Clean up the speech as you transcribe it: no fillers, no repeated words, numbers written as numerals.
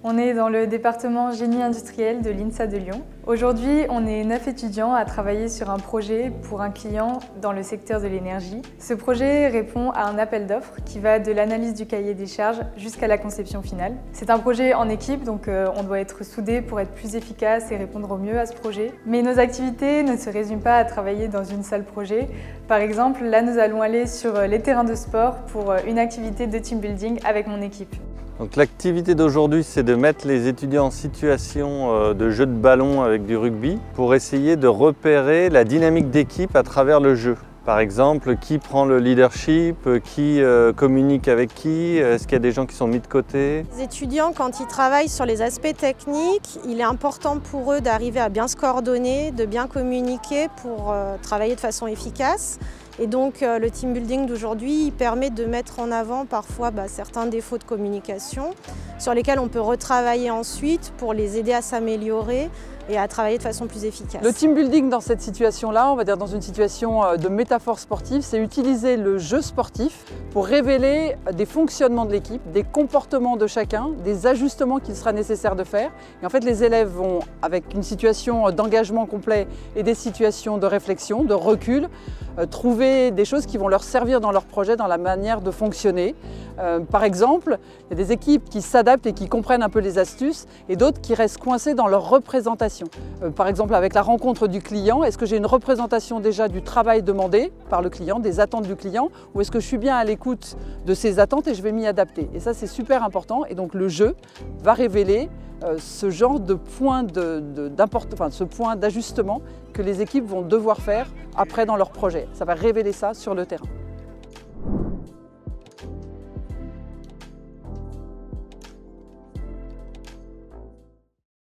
On est dans le département génie industriel de l'INSA de Lyon. Aujourd'hui, on est 9 étudiants à travailler sur un projet pour un client dans le secteur de l'énergie. Ce projet répond à un appel d'offres qui va de l'analyse du cahier des charges jusqu'à la conception finale. C'est un projet en équipe, donc on doit être soudés pour être plus efficace et répondre au mieux à ce projet. Mais nos activités ne se résument pas à travailler dans une salle projet. Par exemple, là nous allons aller sur les terrains de sport pour une activité de team building avec mon équipe. Donc l'activité d'aujourd'hui, c'est de mettre les étudiants en situation de jeu de ballon avec du rugby pour essayer de repérer la dynamique d'équipe à travers le jeu. Par exemple, qui prend le leadership, qui communique avec qui, est-ce qu'il y a des gens qui sont mis de côté? Les étudiants, quand ils travaillent sur les aspects techniques, il est important pour eux d'arriver à bien se coordonner, de bien communiquer pour travailler de façon efficace. Et donc le team building d'aujourd'hui permet de mettre en avant parfois certains défauts de communication sur lesquels on peut retravailler ensuite pour les aider à s'améliorer et à travailler de façon plus efficace. Le team building dans cette situation-là, on va dire dans une situation de métaphore sportive, c'est utiliser le jeu sportif pour révéler des fonctionnements de l'équipe, des comportements de chacun, des ajustements qu'il sera nécessaire de faire. Et en fait, les élèves vont, avec une situation d'engagement complet et des situations de réflexion, de recul, trouver des choses qui vont leur servir dans leur projet, dans la manière de fonctionner. Par exemple, il y a des équipes qui s'adaptent et qui comprennent un peu les astuces et d'autres qui restent coincées dans leur représentation. Par exemple, avec la rencontre du client, est-ce que j'ai une représentation déjà du travail demandé par le client, des attentes du client, ou est-ce que je suis bien à l'écoute de ses attentes et je vais m'y adapter? Et ça, c'est super important. Et donc, le jeu va révéler ce genre de point ce point d'ajustement que les équipes vont devoir faire après dans leur projet. Ça va révéler ça sur le terrain.